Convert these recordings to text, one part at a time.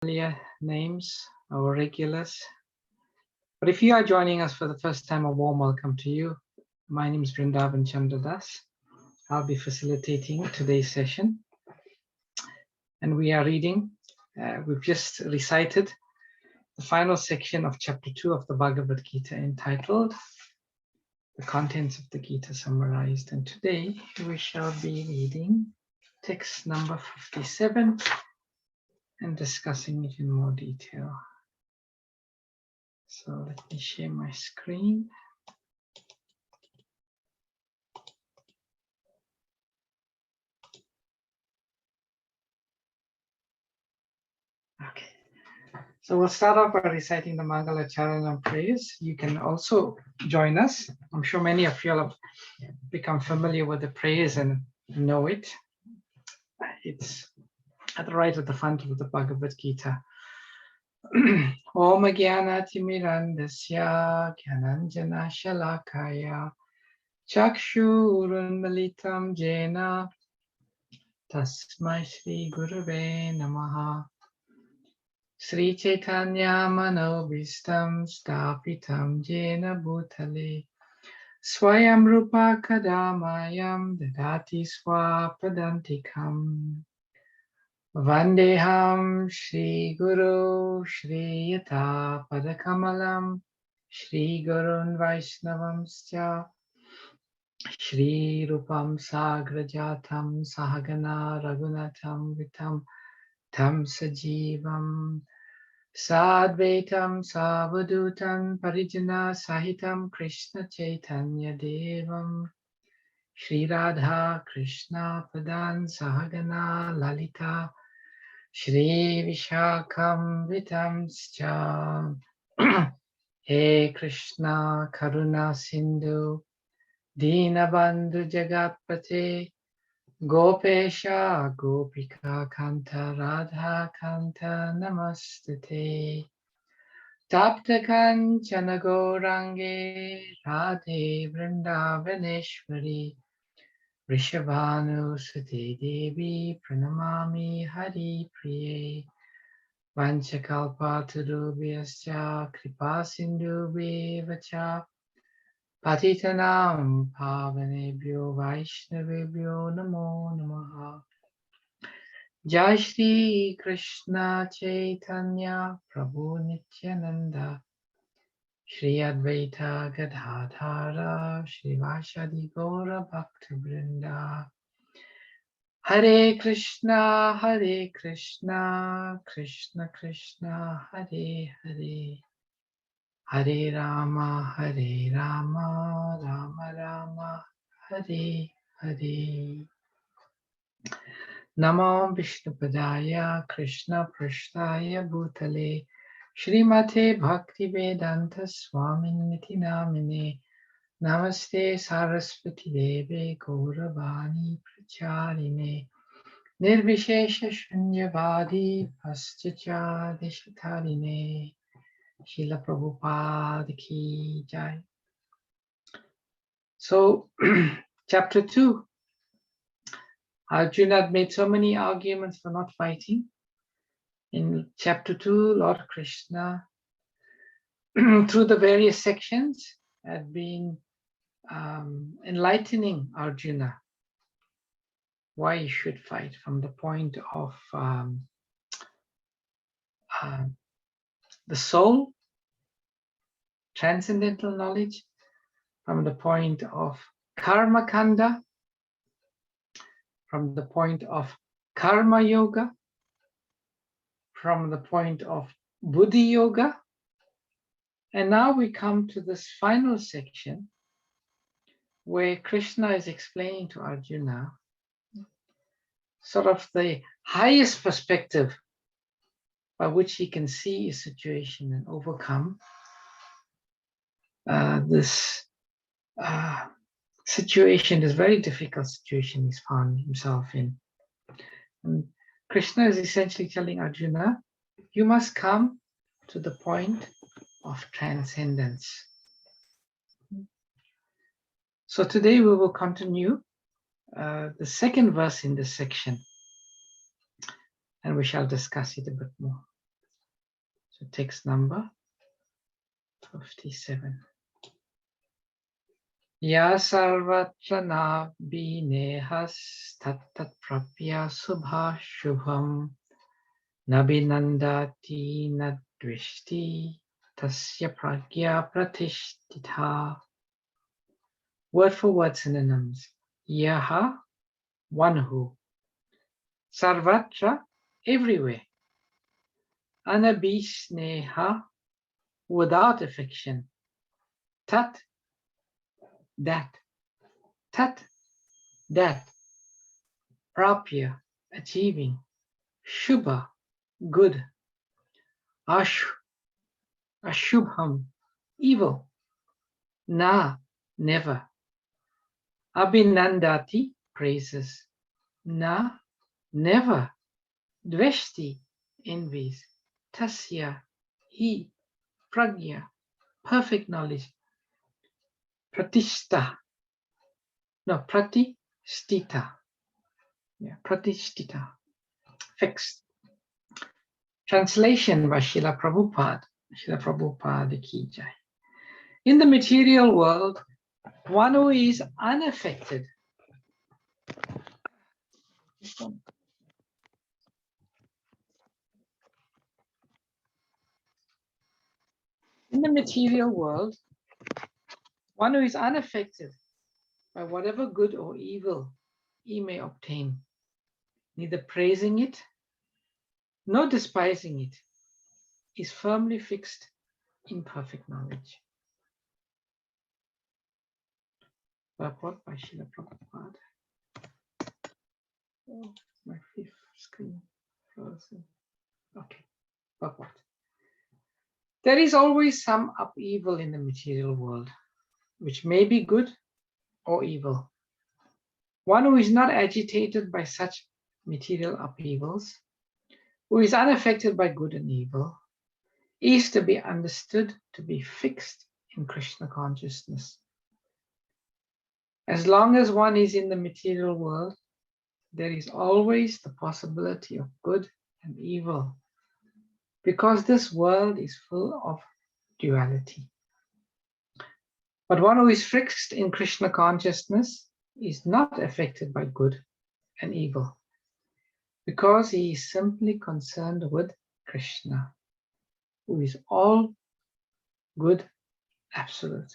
Familiar names, our regulars. But if you are joining us for the first time, a warm welcome to you. My name is Vrindavan Chandra. I'll be facilitating today's session. And we are reading, we've just recited the final section of chapter 2 of the Bhagavad Gita entitled The Contents of the Gita Summarized. And today we shall be reading text number 57 and discussing it in more detail. So let me share my screen. Okay, so we'll start off by reciting the Mangala Charanam prayers. You can also join us. I'm sure many of you have become familiar with the prayers and know it. It's at the right at the front of the Bhagavad Gita. Om Jnana-timirandasya Jnananjana Shalakaya Chakshurunmalitam Jena Tasmai Shri Gurave Namaha Sri Chaitanya Manobhistam Stapitam Jena Bhutale Swayam Rupa Kadamayam Dadati Swapadantikam Vandeham Shri Guru Shri Yata Padakamalam Shri Gurun Vaishnavamscha Shri Rupam Sagrajatam Sahagana Raghunatam Vitam Tam Sajivam Sadvaitam Savadutam Parijana Sahitam Krishna Chaitanya Devam Shri Radha Krishna Padan Sahagana Lalita Shri Vishakam Vitamscha He Krishna Karuna Sindhu Dinabandhu Jagatpate Gopesha Gopika Kanta Radha Kanta Namastute Tapta Kanchana Gourange Radhe Vrindavaneshwari Rishabhanu Sute Devi Pranamami Hari Priye Vanchakalpatarubhyascha Kripa Sindhubhyevacha Patitanam Pavanebhyo Vaishnavebhyo Namo Namaha Jai Shri Krishna Chaitanya Prabhu Nityananda Shri Advaita Gadadhara Shri Vashadi Gaura Bhakta Vrinda Hare Krishna Krishna Krishna Hare Hare Hare Rama Rama Rama Hare Hare Namo Vishnupadaya Krishna Prasthaya Bhutale Srimate Bhaktivedanta Swaminiti Namine Namaste Saraswati Deve Gauravani Pracharine Nirvishesha Shunyavadi Paschacha Deshatarine Srila Prabhupada Ki Jai. So, chapter 2. Arjuna had made so many arguments for not fighting. In chapter 2, Lord Krishna, through the various sections, had been enlightening Arjuna why he should fight from the point of the soul, transcendental knowledge, from the point of karma kanda, from the point of karma yoga, from the point of buddhi yoga. And now we come to this final section where Krishna is explaining to Arjuna sort of the highest perspective by which he can see a situation and overcome this situation, this very difficult situation he's found himself in. And Krishna is essentially telling Arjuna, you must come to the point of transcendence. So today we will continue the second verse in this section, and we shall discuss it a bit more. text number 57. Ya sarvatra na binehas tattat prapya subha shubham nabinandati nadvishti tasya pragya pratishtita. Word for word synonyms. Yaha, one who. Sarvatra, everywhere. Anabhisneha, without affection. Tat, that. Tat, that. Prapya, achieving. Shubha, good. Ashubham, evil. Na, never. Abhinandati, praises. Na, never. Dveshti, envies. Tasya, he. Pragya, perfect knowledge. Pratishtita. Yeah, pratishtita. Fixed. Translation by Srila Prabhupada. Srila Prabhupada ki jai. In the material world, one who is unaffected. In the material world, one who is unaffected by whatever good or evil he may obtain, neither praising it nor despising it, is firmly fixed in perfect knowledge. Purport by Srila Prabhupada. Oh, my fifth screen frozen. Okay, purport. There is always some upheaval in the material world, which may be good or evil. One who is not agitated by such material upheavals, who is unaffected by good and evil, is to be understood to be fixed in Krishna consciousness. As long as one is in the material world, there is always the possibility of good and evil, because this world is full of duality. But one who is fixed in Krishna consciousness is not affected by good and evil, because he is simply concerned with Krishna, who is all good, absolute.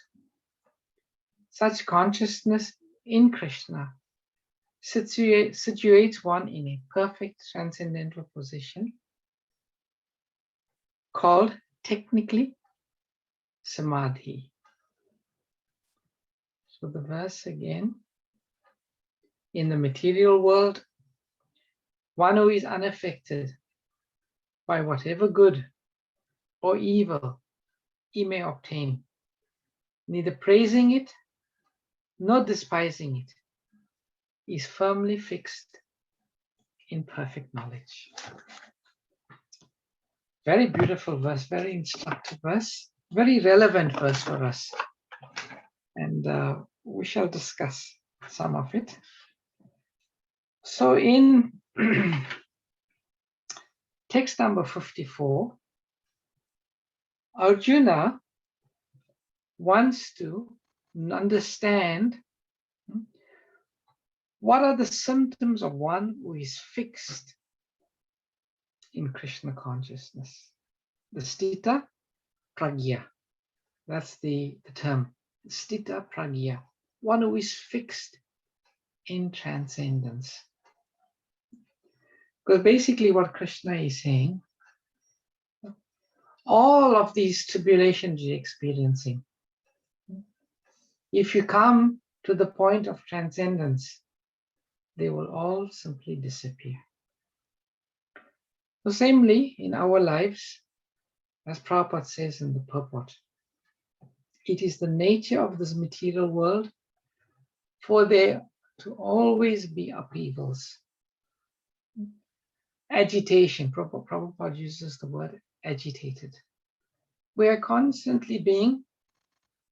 Such consciousness in Krishna situates one in a perfect transcendental position called technically Samadhi. So the verse again, in the material world, one who is unaffected by whatever good or evil he may obtain, neither praising it nor despising it, is firmly fixed in perfect knowledge. Very beautiful verse, very instructive verse, very relevant verse for us. And we shall discuss some of it. So in text number 54, Arjuna wants to understand what are the symptoms of one who is fixed in Krishna consciousness. The stita pragya, that's the term, stita pragya, one who is fixed in transcendence. Because basically what Krishna is saying, all of these tribulations you're experiencing, if you come to the point of transcendence, they will all simply disappear. So samely in our lives, as Prabhupada says in the purport, it is the nature of this material world for there to always be upheavals. Agitation, Prabhupada uses the word agitated. We are constantly being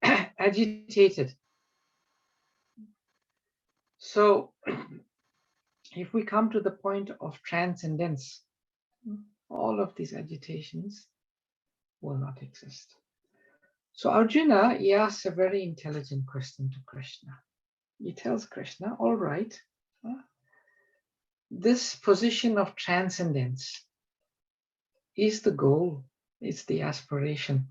agitated. So if we come to the point of transcendence, all of these agitations will not exist. So Arjuna, he asks a very intelligent question to Krishna. He tells Krishna, all right, this position of transcendence is the goal, it's the aspiration.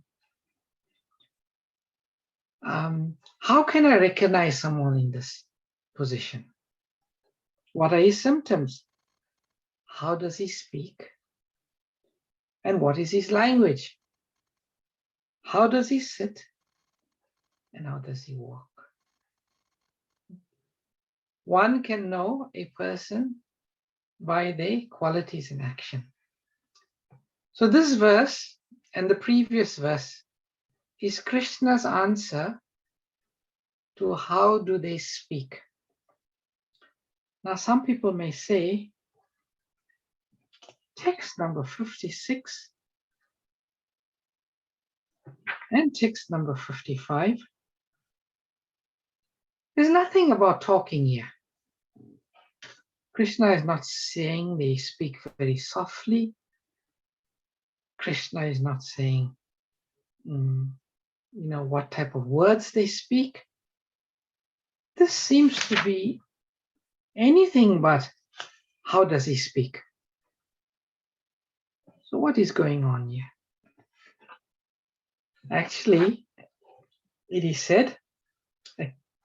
How can I recognize someone in this position? What are his symptoms? How does he speak? And what is his language? How does he sit? And how does he walk? One can know a person by their qualities in action. So this verse and the previous verse is Krishna's answer to how do they speak. Now some people may say, text number 56 and text number 55, there's nothing about talking here. Krishna is not saying they speak very softly. Krishna is not saying, what type of words they speak. This seems to be anything but how does he speak. So what is going on here? Actually, it is said,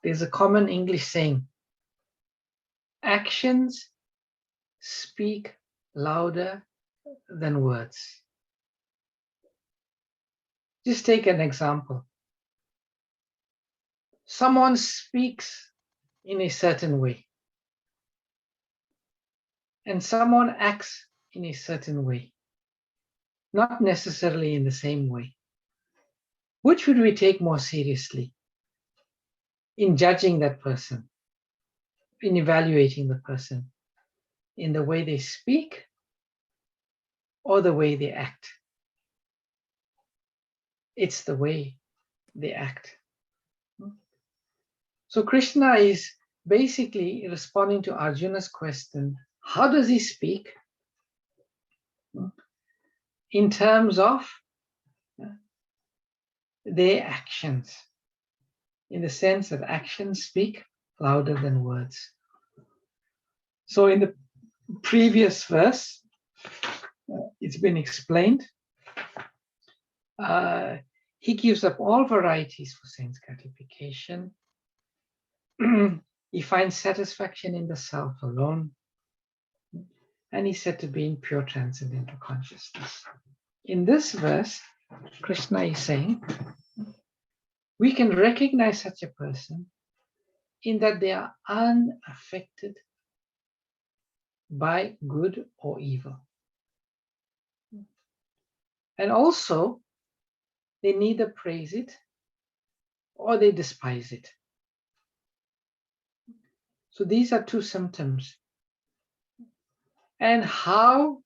there's a common English saying, actions speak louder than words. Just take an example. Someone speaks in a certain way, and someone acts in a certain way, not necessarily in the same way. Which would we take more seriously in judging that person, in evaluating the person, in the way they speak or the way they act? It's the way they act. So Krishna is basically responding to Arjuna's question, how does he speak? In terms of their actions, in the sense that actions speak louder than words. So in the previous verse, it's been explained, he gives up all varieties for sense gratification. He finds satisfaction in the self alone, and he's said to be in pure transcendental consciousness. In this verse, Krishna is saying, we can recognize such a person in that they are unaffected by good or evil. And also, they neither praise it or they despise it. So these are two symptoms. And how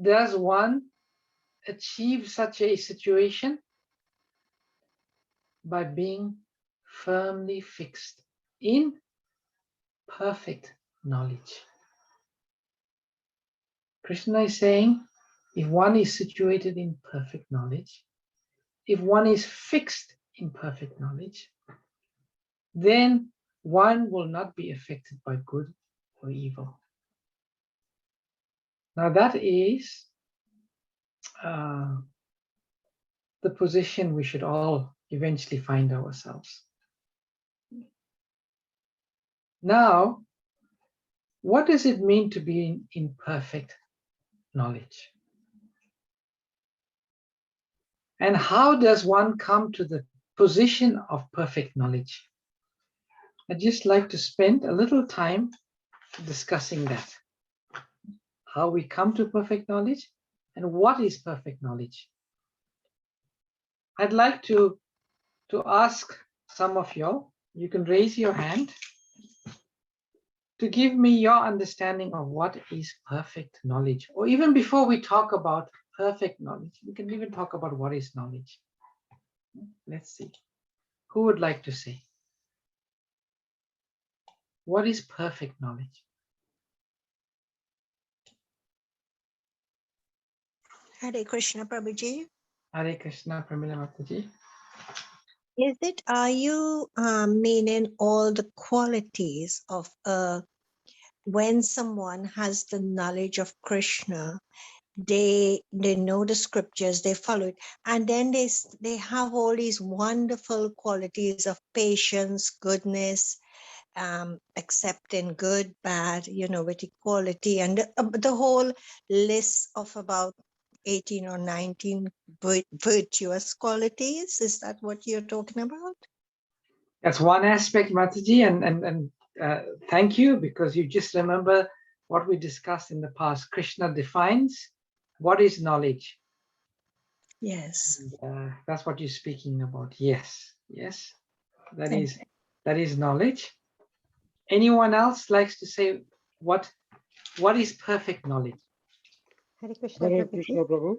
does one achieve such a situation? By being firmly fixed in perfect knowledge. Krishna is saying, if one is situated in perfect knowledge, if one is fixed in perfect knowledge, then one will not be affected by good or evil. Now that is the position we should all eventually find ourselves. Now, what does it mean to be in perfect knowledge? And how does one come to the position of perfect knowledge? I'd just like to spend a little time discussing that. How we come to perfect knowledge and what is perfect knowledge. I'd like to ask some of y'all, you can raise your hand, to give me your understanding of what is perfect knowledge. Or even before we talk about perfect knowledge, we can even talk about what is knowledge. Let's see. Who would like to say? What is perfect knowledge? Hare Krishna, Prabhuji. Hare Krishna, Pramila Mataji. Are you meaning all the qualities of when someone has the knowledge of Krishna, they know the scriptures, they follow it, and then they have all these wonderful qualities of patience, goodness, accepting good, bad, with equality, and the whole list of about 18 or 19 virtuous qualities. Is that what you're talking about? That's one aspect, Mataji, and thank you, because you just remember what we discussed in the past. Krishna defines what is knowledge. Yes. And, that's what you're speaking about. Yes, that is knowledge. Anyone else likes to say what is perfect knowledge? Hare Krishna, Hare Prabhuji. Krishna, Prabhu.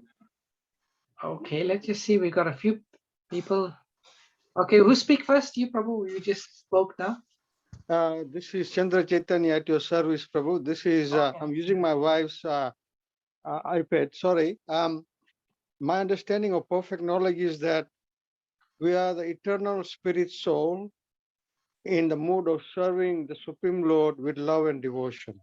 Okay, let's just see. We got a few people. Okay, who speak first? You, Prabhu. You just spoke now. This is Chandra Chaitanya at your service, Prabhu. This is, I'm using my wife's iPad, sorry. My understanding of perfect knowledge is that we are the eternal spirit soul in the mood of serving the Supreme Lord with love and devotion.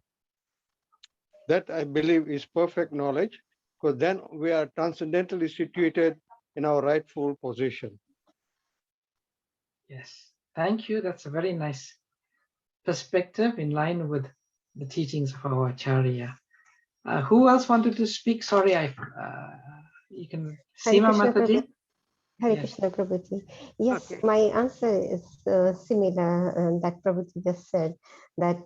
That, I believe, is perfect knowledge, because then we are transcendently situated in our rightful position. Yes, thank you. That's a very nice perspective in line with the teachings of our Acharya. Who else wanted to speak? Sorry, you can see my Krishna, Mataji. Prabhu. Hare Yes. Krishna, Prabhuji. Yes, Okay. my answer is similar that Prabhuji just said, that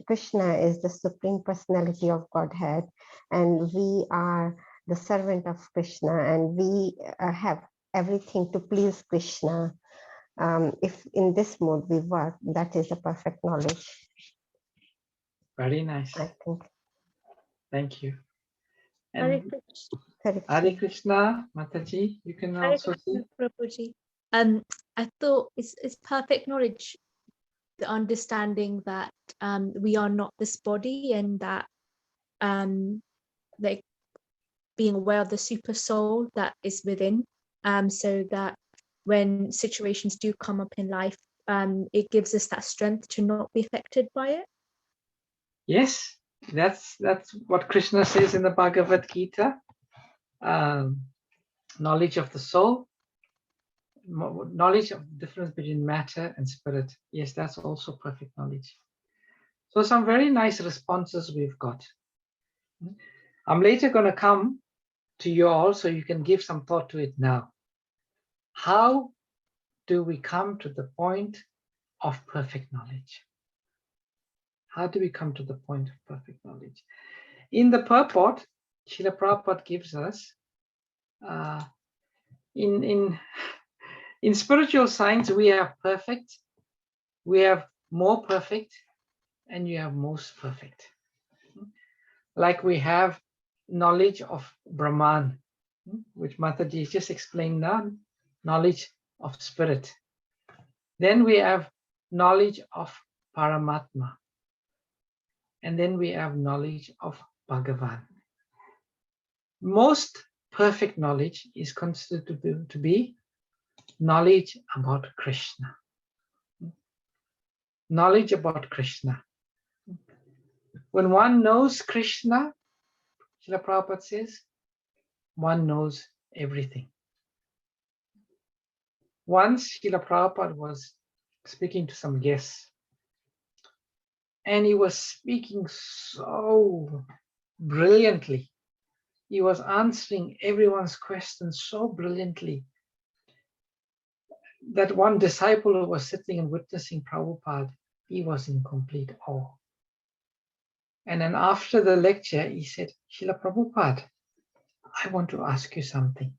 Krishna is the Supreme Personality of Godhead, and we are the servant of Krishna, and we have everything to please Krishna. If in this mode we work, that is a perfect knowledge, Very nice. I think. Thank you. Hare And Krishna. Hare Krishna. Hare Krishna, Mataji, you can Hare also see. Krishna, Prabhuji. I thought it's perfect knowledge, the understanding that we are not this body, and that like being aware of the super soul that is within, so that when situations do come up in life, it gives us that strength to not be affected by it. Yes, that's what Krishna says in the Bhagavad Gita. Knowledge of the soul, knowledge of the difference between matter and spirit. Yes, that's also perfect knowledge. So some very nice responses we've got. I'm later going to come to you all so you can give some thought to it now. How do we come to the point of perfect knowledge? How do we come to the point of perfect knowledge? In the purport, Srila Prabhupada gives us in spiritual science, we have perfect, we have more perfect, and you have most perfect. Like we have knowledge of Brahman, which Mataji just explained now, knowledge of spirit. Then we have knowledge of Paramatma. And then we have knowledge of Bhagavan. Most perfect knowledge is considered to be knowledge about Krishna. Knowledge about Krishna. When one knows Krishna, Srila Prabhupada says, one knows everything. Once Srila Prabhupada was speaking to some guests, and he was speaking so brilliantly. He was answering everyone's questions so brilliantly that one disciple who was sitting and witnessing Prabhupada, he was in complete awe. And then after the lecture, he said, Srila Prabhupada, I want to ask you something.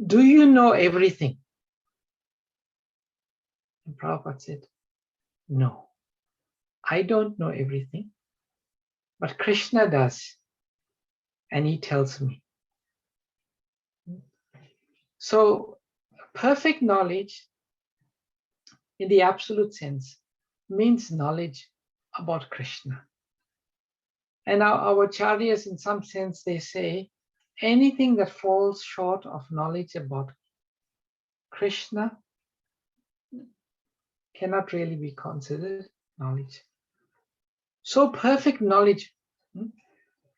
Do you know everything? And Prabhupada said, no, I don't know everything, but Krishna does, and he tells me. So perfect knowledge in the absolute sense means knowledge about Krishna. And our acharyas, in some sense, they say anything that falls short of knowledge about Krishna cannot really be considered knowledge. So perfect knowledge,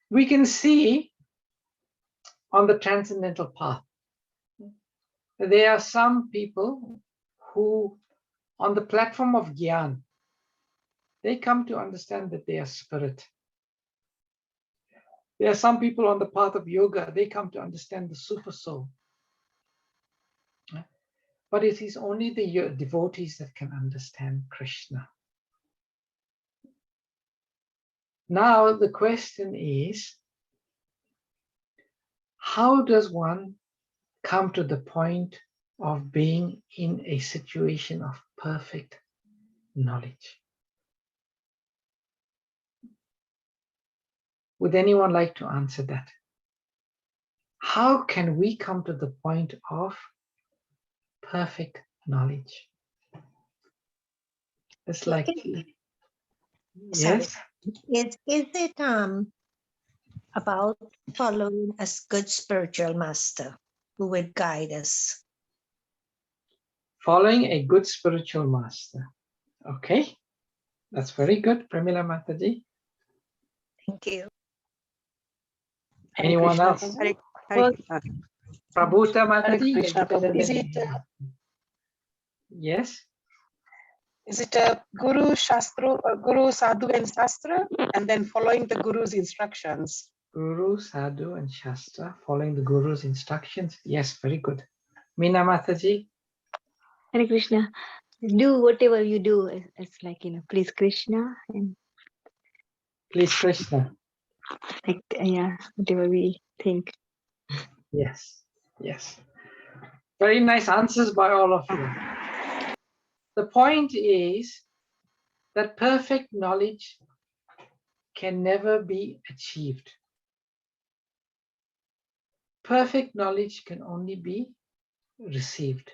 we can see on the transcendental path. There are some people who, on the platform of Gyan, they come to understand that they are spirit. There are some people on the path of yoga, they come to understand the super soul. But it is only the devotees that can understand Krishna. Now the question is, how does one come to the point of being in a situation of perfect knowledge? Would anyone like to answer that? How can we come to the point of perfect knowledge? It's like, yes? Is it about following a good spiritual master who would guide us? Following a good spiritual master. Okay, that's very good, Pramila Mataji. Thank you. Anyone Krishna, else? Prabhu. Well, Prabhuta Hare Mataji? Krishna, Prabhu. Yes? Is it a Guru Shastra, Guru Sadhu and Shastra, and then following the Guru's instructions? Guru, Sadhu, and Shastra, following the Guru's instructions. Yes, very good. Meena Mataji? Hare Krishna. Do whatever you do. It's like, please Krishna, and Please, Krishna. like, yeah, whatever we think. Yes, yes. Very nice answers by all of you. The point is that perfect knowledge can never be achieved. Perfect knowledge can only be received.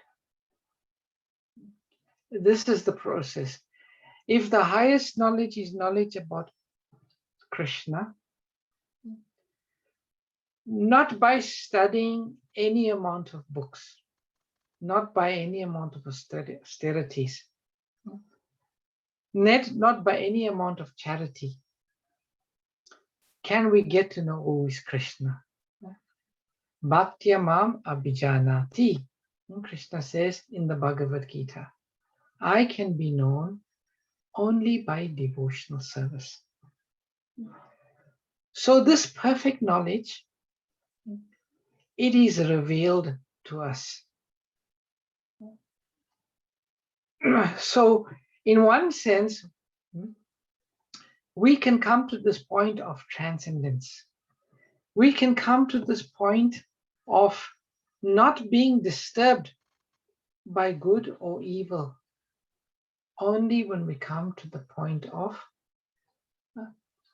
This is the process. If the highest knowledge is knowledge about Krishna, not by studying any amount of books, not by any amount of austerities, not by any amount of charity, can we get to know who is Krishna. Bhaktya mam abhijanati. Krishna says in the Bhagavad Gita, I can be known only by devotional service. So this perfect knowledge, it is revealed to us. So in one sense, we can come to this point of transcendence. We can come to this point of not being disturbed by good or evil only when we come to the point of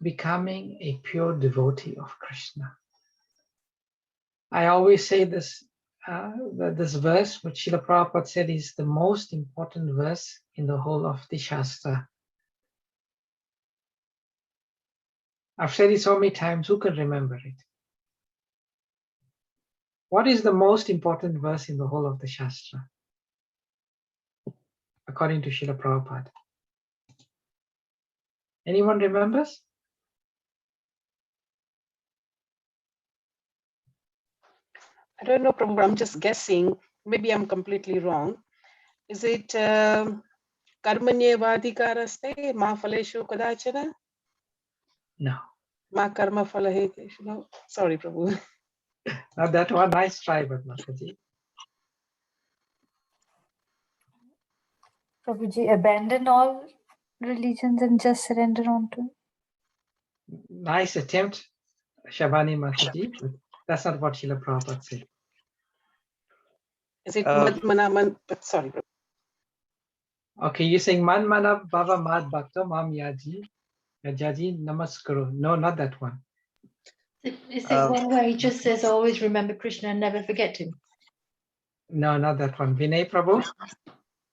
becoming a pure devotee of Krishna. I always say this, that this verse, which Srila Prabhupada said, is the most important verse in the whole of the Shastra. I've said it so many times, who can remember it? What is the most important verse in the whole of the Shastra, according to Srila Prabhupada? Anyone remembers? I don't know, Prabhu, I'm just guessing. Maybe I'm completely wrong. Is it Karmanye Vadikaraste Ma Phaleshu Kadachana? No. Ma Karma Phalahete? No, sorry, Prabhu. Not that one. Nice try, but Mataji. Prabhuji, abandon all religions and just surrender onto it. Nice attempt, Shabani Mataji, but that's not what Srila Prabhupada said. Is it Madmanaman? But sorry, Prabhu. Okay, you're saying Man Mana Baba Mad Bhakta Mam Yaji Yajaji Namaskaro. No, not that one. Is it one where he just says, always remember Krishna and never forget him? No, not that one. Vinay Prabhu?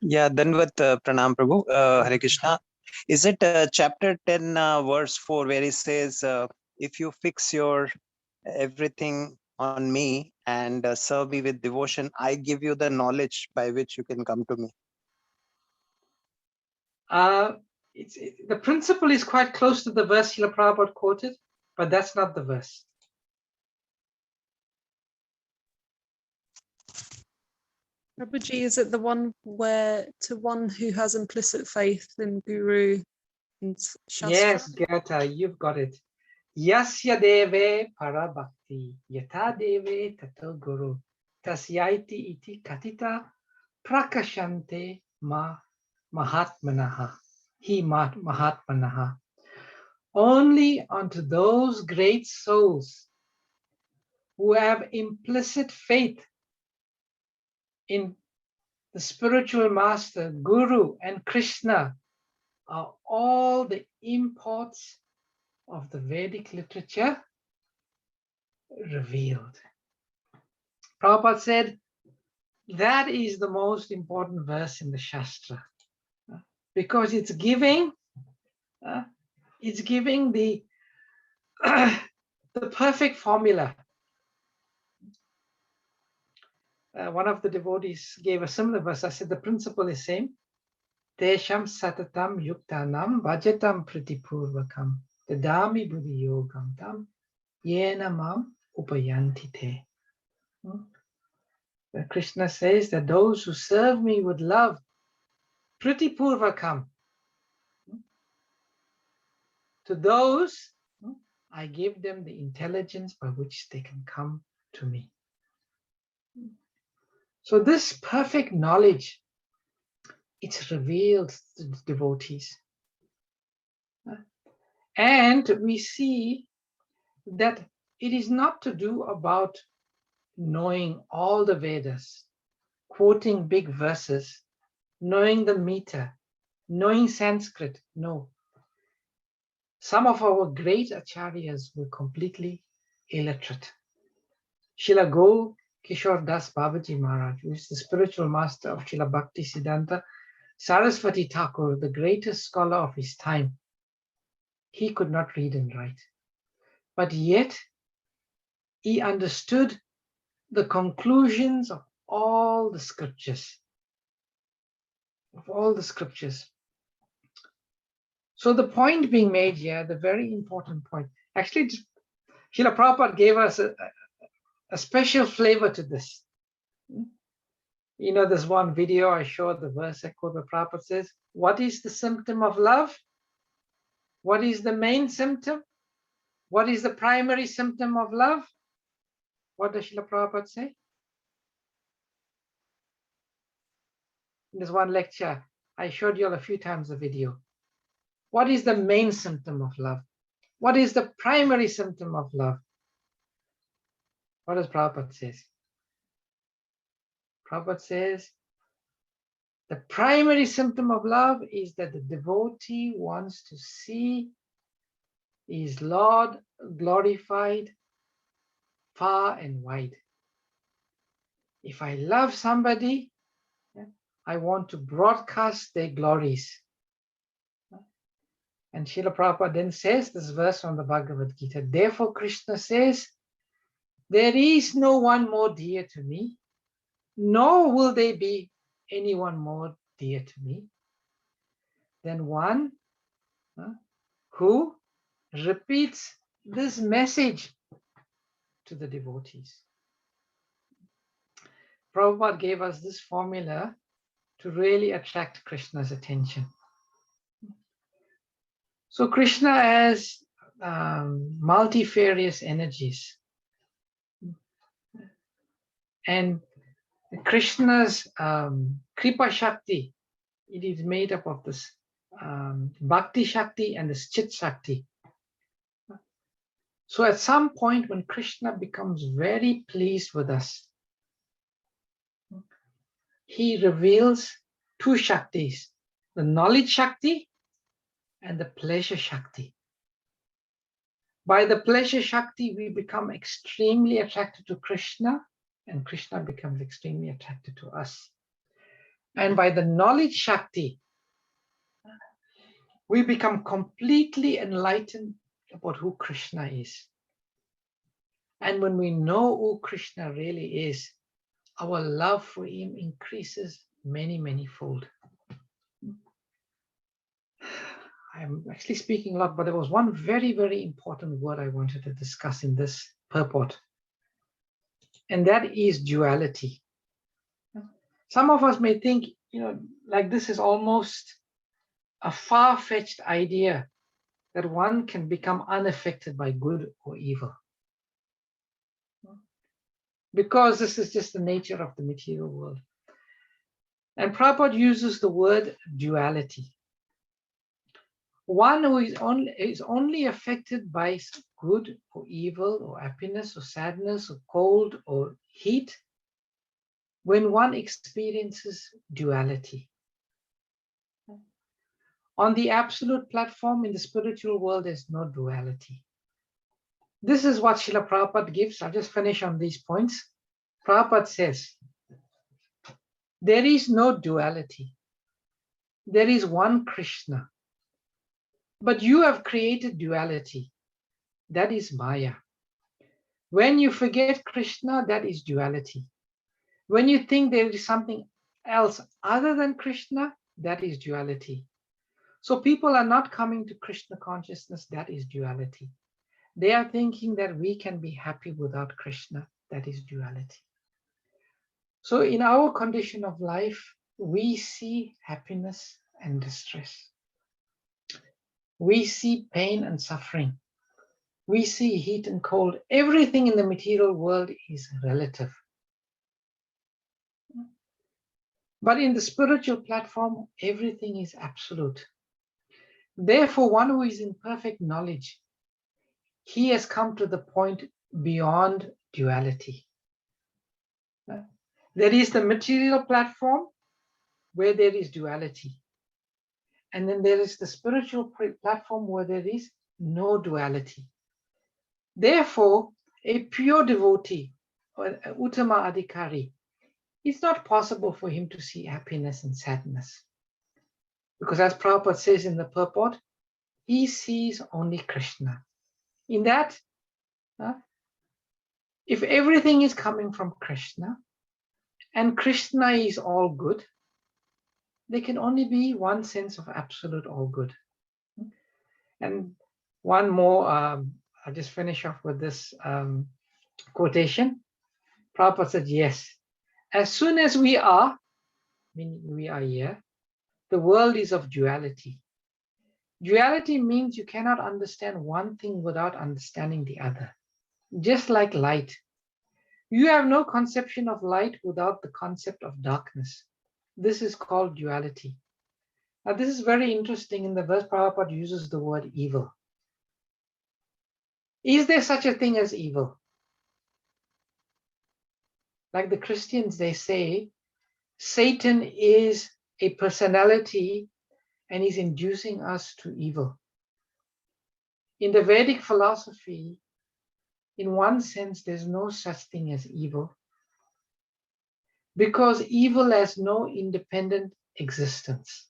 Yeah, Danvat Pranam Prabhu, Hare Krishna. Is it chapter 10, verse 4, where he says, if you fix your everything on me and serve me with devotion, I give you the knowledge by which you can come to me. The principle is quite close to the verse Srila Prabhupada quoted, but that's not the verse. Prabhuji, is it the one where to one who has implicit faith in Guru and Shastra? Yes, Gata, you've got it. Yasya deve parabhakti, yata deve tato guru, tasyaiti iti katita prakashante mahatmanaha, mahatmanaha. Only unto those great souls who have implicit faith in the spiritual master, Guru and Krishna are all the imports of the Vedic literature revealed. Prabhupada said that is the most important verse in the Shastra because it's giving the the perfect formula. One of the devotees gave a similar verse. I said the principle is same. Tesham satatam yuktanam vajatam pritipurvakam dadami buddhi yogam tam yena mam upayanti te. Krishna says that those who serve me with love, pritipurvakam, to those I give them the intelligence by which they can come to me. So this perfect knowledge, it's revealed to the devotees. And we see that it is not to do about knowing all the Vedas, quoting big verses, knowing the meter, knowing Sanskrit. No. Some of our great acharyas were completely illiterate. Srila Gaur Kishore Das Babaji Maharaj, who is the spiritual master of Srila Bhakti Siddhanta Saraswati Thakur, the greatest scholar of his time, he could not read and write. But yet, he understood the conclusions of all the scriptures. So the point being made here, the very important point, actually, Srila Prabhupada gave us a special flavor to this. You know, there's one video I showed the verse I quote where Prabhupada says, what is the symptom of love? What is the main symptom? What is the primary symptom of love? What does Srila Prabhupada say? In this one lecture, I showed you all a few times the video. What is the main symptom of love? What is the primary symptom of love? What does Prabhupada say? Prabhupada says, the primary symptom of love is that the devotee wants to see his Lord glorified far and wide. If I love somebody, I want to broadcast their glories. And Srila Prabhupada then says this verse from the Bhagavad Gita, therefore Krishna says, there is no one more dear to me, nor will there be anyone more dear to me than one who repeats this message to the devotees. Prabhupada gave us this formula to really attract Krishna's attention. So Krishna has multifarious energies. And Krishna's Kripa Shakti, it is made up of this Bhakti Shakti and this Chit Shakti. So at some point when Krishna becomes very pleased with us, he reveals two Shaktis, the knowledge Shakti and the pleasure Shakti. By the pleasure Shakti, we become extremely attracted to Krishna, and Krishna becomes extremely attracted to us. And by the knowledge Shakti, we become completely enlightened about who Krishna is. And when we know who Krishna really is, our love for him increases many, many fold. I'm actually speaking a lot, but there was one very, very important word I wanted to discuss in this purport, and that is duality. Some of us may think, like this is almost a far-fetched idea that one can become unaffected by good or evil, because this is just the nature of the material world. And Prabhupada uses the word duality. One who is only affected by good or evil or happiness or sadness or cold or heat when one experiences duality. On the absolute platform in the spiritual world, there's no duality. This is what Srila Prabhupada gives. I'll just finish on these points. Prabhupada says, there is no duality. There is one Krishna. But you have created duality. That is Maya. When you forget Krishna, that is duality. When you think there is something else other than Krishna, that is duality. So people are not coming to Krishna consciousness, that is duality. They are thinking that we can be happy without Krishna, that is duality. So in our condition of life, we see happiness and distress. We see pain and suffering. We see heat and cold. Everything in the material world is relative. But in the spiritual platform, everything is absolute. Therefore, one who is in perfect knowledge, he has come to the point beyond duality. There is the material platform where there is duality. And then there is the spiritual platform where there is no duality. Therefore, a pure devotee, or an Uttama Adhikari, it's not possible for him to see happiness and sadness. Because as Prabhupada says in the purport, he sees only Krishna. In that, if everything is coming from Krishna, and Krishna is all good, there can only be one sense of absolute all good. And one more, I'll just finish off with this quotation. Prabhupada said, yes, as soon as we are, meaning we are here, the world is of duality. Duality means you cannot understand one thing without understanding the other. Just like light. You have no conception of light without the concept of darkness. This is called duality. Now this is very interesting. In the verse, Prabhupada uses the word evil. Is there such a thing as evil? Like the Christians, they say, Satan is a personality and is inducing us to evil. In the Vedic philosophy, in one sense, there's no such thing as evil, because evil has no independent existence.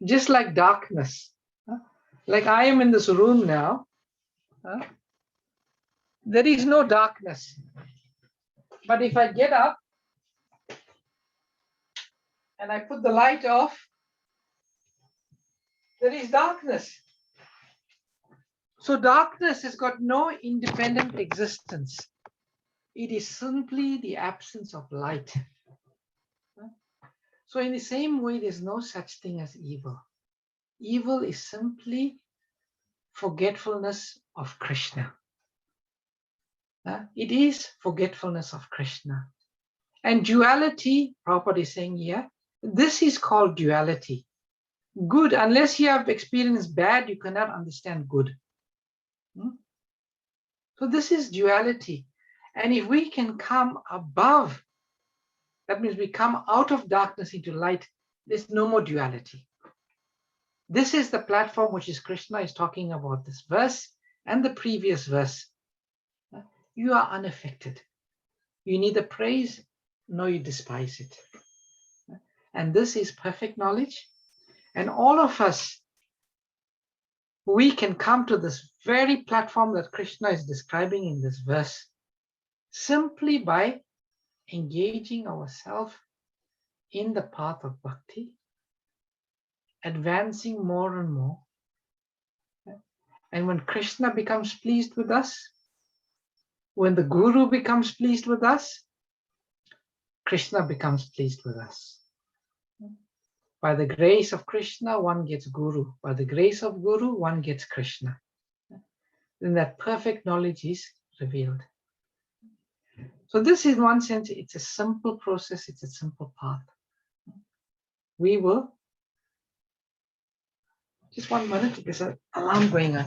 Just like darkness. Like I am in this room now, there is no darkness. But if I get up and I put the light off, there is darkness. So darkness has got no independent existence. It is simply the absence of light. So in the same way, there's no such thing as evil. Evil is simply forgetfulness of Krishna. It is forgetfulness of Krishna. And duality, Prabhupada is saying here, this is called duality. Good, unless you have experienced bad, you cannot understand good. So this is duality. And if we can come above, that means we come out of darkness into light, there's no more duality. This is the platform which is Krishna is talking about, this verse and the previous verse. You are unaffected. You neither praise nor you despise it. And this is perfect knowledge. And all of us, we can come to this very platform that Krishna is describing in this verse simply by engaging ourselves in the path of bhakti, advancing more and more. And when Krishna becomes pleased with us, when the Guru becomes pleased with us, Krishna becomes pleased with us. By the grace of Krishna, one gets Guru. By the grace of Guru, one gets Krishna. Then that perfect knowledge is revealed. So this, in one sense, it's a simple process, it's a simple path. We will, just 1 minute, there's an alarm going on.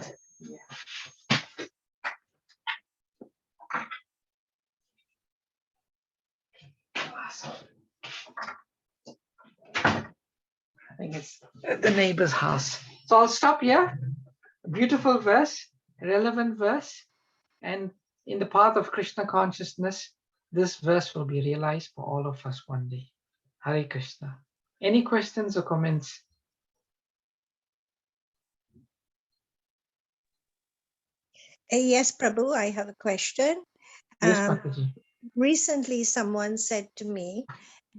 I think it's at the neighbor's house. So I'll stop here. A beautiful verse, relevant verse, and in the path of Krishna consciousness, this verse will be realized for all of us one day. Hare Krishna. Any questions or comments? Yes, Prabhu, I have a question. Yes, Mataji. Recently, someone said to me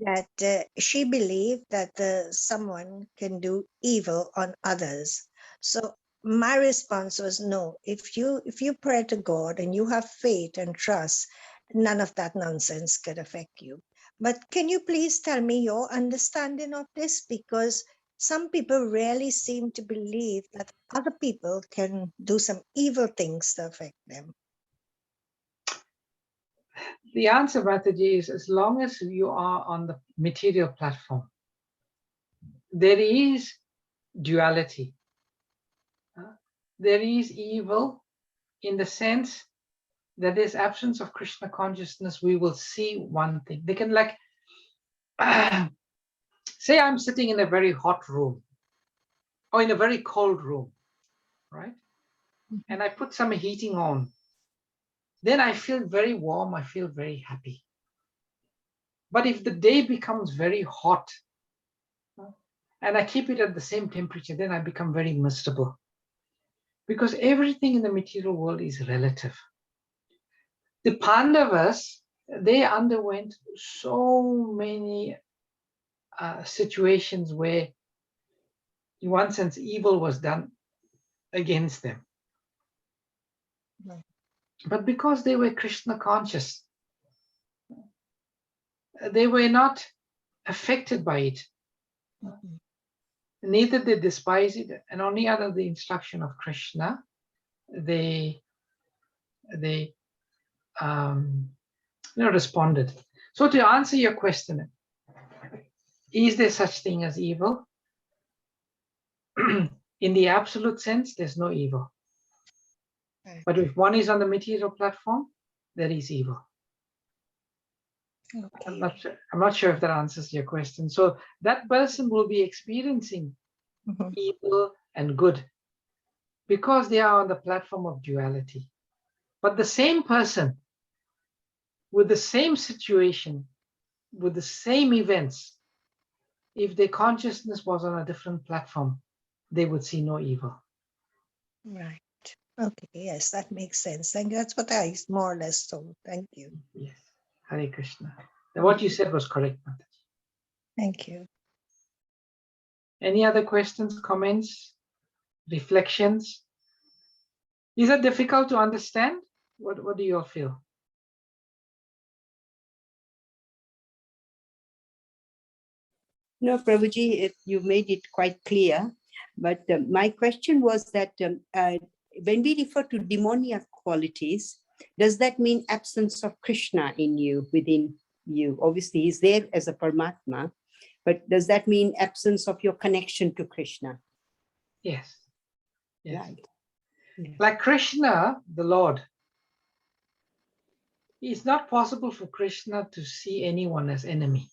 that she believed that someone can do evil on others. So my response was no. If you pray to God and you have faith and trust, none of that nonsense could affect you. But can you please tell me your understanding of this? Because some people really seem to believe that other people can do some evil things to affect them. The answer, Mataji, is as long as you are on the material platform, there is duality. There is evil in the sense that there's absence of Krishna consciousness. We will see one thing. They can like, say I'm sitting in a very hot room or in a very cold room, right? And I put some heating on. Then I feel very warm, I feel very happy. But if the day becomes very hot and I keep it at the same temperature, then I become very miserable. Because everything in the material world is relative. The Pandavas, they underwent so many situations where, in one sense, evil was done against them. Right. But because they were Krishna conscious, they were not affected by it. Neither they despise it, and only under the instruction of Krishna, they responded. So to answer your question, is there such thing as evil? In the absolute sense, there's no evil. Okay. But if one is on the material platform, there is evil. Okay. I'm not sure if that answers your question. So that person will be experiencing evil and good because they are on the platform of duality. But the same person with the same situation, with the same events, if their consciousness was on a different platform, they would see no evil. Right. Okay. Yes, that makes sense. Thank you. That's what I more or less told. Thank you. Yes. Hare Krishna. And what you said was correct, Mataji. Thank you. Any other questions, comments, reflections? Is that difficult to understand? What do you all feel? No, Prabhuji, you made it quite clear. But my question was that when we refer to demoniac qualities, does that mean absence of Krishna in you, within you? Obviously, he's there as a Paramatma, but does that mean absence of your connection to Krishna? Yes. Yes. Right. Yes. Like Krishna, the Lord, it's not possible for Krishna to see anyone as enemy.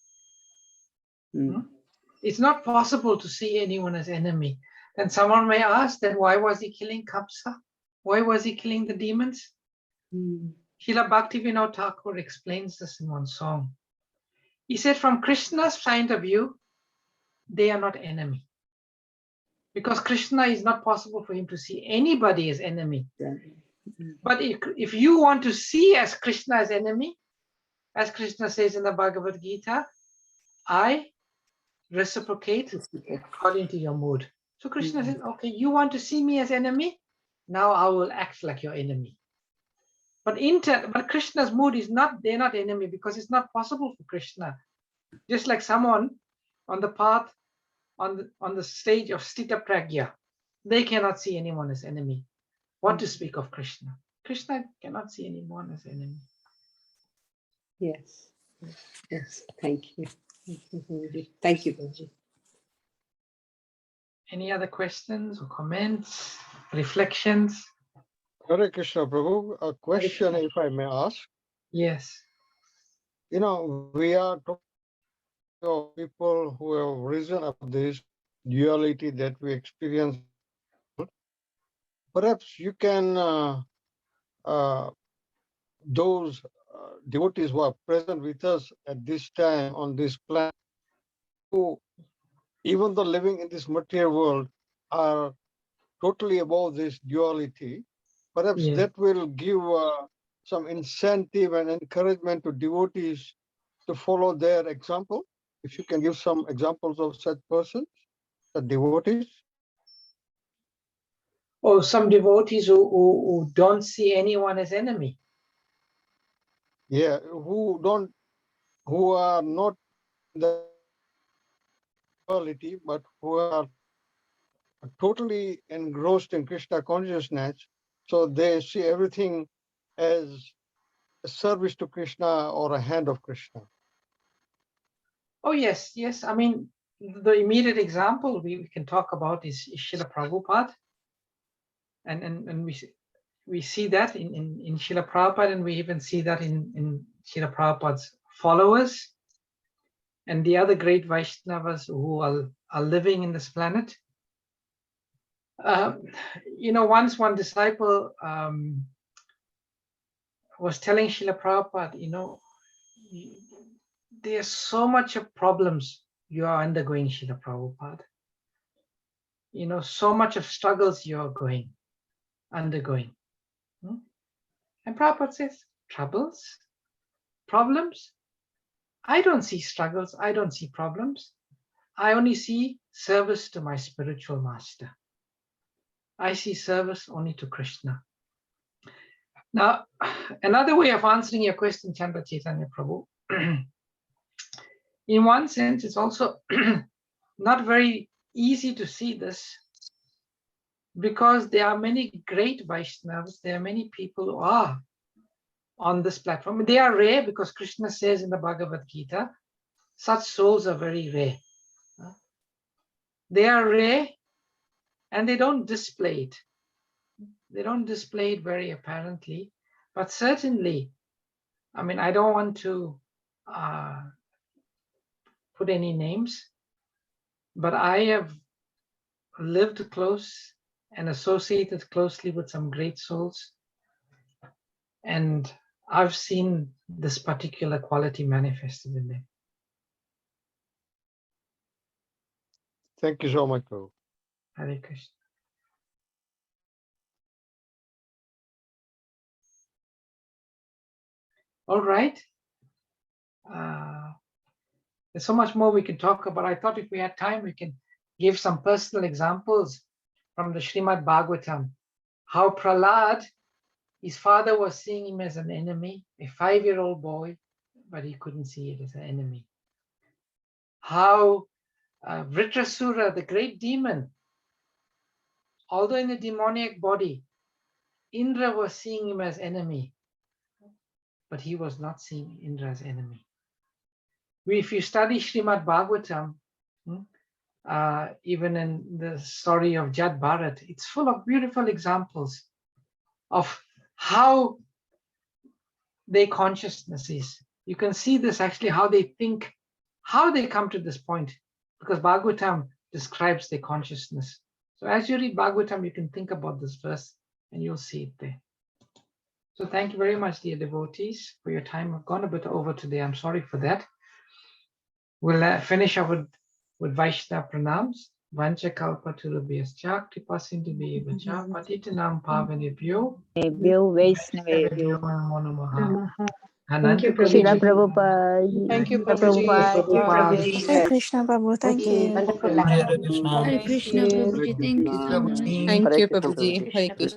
It's not possible to see anyone as enemy. Then someone may ask, then why was he killing Kapsa? Why was he killing the demons? Srila Bhaktivinoda Thakur explains this in one song. He said, from Krishna's point of view, they are not enemy. because Krishna is not possible for him to see anybody as enemy. But if you want to see as Krishna as enemy, as Krishna says in the Bhagavad Gita, I reciprocate according to your mood. So Krishna says, okay, you want to see me as enemy? Now I will act like your enemy. But Krishna's mood is not, they're not enemy, because it's not possible for Krishna. Just like someone on the path, on the stage of Stita Pragya, they cannot see anyone as enemy. What to speak of Krishna? Krishna cannot see anyone as enemy. Yes. Yes. Thank you. Thank you, Prabhuji. Any other questions or comments, reflections? Hare Krishna, Prabhu. A question, if I may ask. Yes. You know, we are talking of people who have risen up this duality that we experience. Perhaps you can, those devotees who are present with us at this time on this planet, who, even though living in this material world, are totally above this duality, perhaps that will give some incentive and encouragement to devotees to follow their example. If you can give some examples of such persons, the devotees. Or some devotees who don't see anyone as enemy. Yeah, who are not the duality, but who are totally engrossed in Krishna consciousness. So they see everything as a service to Krishna or a hand of Krishna. Oh, yes, yes. I mean, the immediate example we can talk about is Srila Prabhupada. And we see that in Srila Prabhupada, and we even see that in Srila Prabhupada's followers and the other great Vaishnavas who are living in this planet. You know, once one disciple was telling Srila Prabhupada, you know, there's so much of problems you are undergoing, Srila Prabhupada. You know, so much of struggles you are undergoing. And Prabhupada says, troubles? Problems? I don't see struggles, I don't see problems. I only see service to my spiritual master. I see service only to Krishna. Now, another way of answering your question, Chandra Chaitanya Prabhu, in one sense, it's also not very easy to see this, because there are many great Vaishnavas, there are many people who are on this platform. They are rare because Krishna says in the Bhagavad Gita, such souls are very rare. They are rare and they don't display it. They don't display it very apparently, but certainly, I mean, I don't want to put any names, but I have lived close and associated closely with some great souls, and I've seen this particular quality manifested in them. Thank you so much, Prabhu. Hare Krishna. All right. There's so much more we can talk about. I thought if we had time, we can give some personal examples from the Srimad-Bhagavatam. How Prahlad, his father was seeing him as an enemy, a 5-year-old boy, but he couldn't see it as an enemy. How Vritrasura, the great demon, although in a demoniac body, Indra was seeing him as enemy, but he was not seeing Indra as enemy. If you study Srimad-Bhagavatam, even in the story of Jad Bharat, it's full of beautiful examples of how their consciousness is. You can see this actually, how they think, how they come to this point, because Bhagavatam describes their consciousness. So as you read Bhagavatam, you can think about this verse and you'll see it there. So thank you very much, dear devotees, for your time. I've gone a bit over today. I'm sorry for that. We'll finish up with Vaishnava pranams. Vanchakalpatarubhyascha kripasindhubhyevacha patitanam pavanebhyo Vaishnavebhyo namo namaha. Namaha. Ananta Srila Prabhuji. Prabhupada. Thank you, Thank you, Prabhuji. Prabhuji. Hare Krishna, Prabhu. Thank Prabhuji, you. wonderful lecture. Hare Krishna, Hare Krishna, Prabhuji. Prabhuji. Thank you so much. Thank Hare you, Krishna, Prabhuji. Prabhuji. Hare Krishna.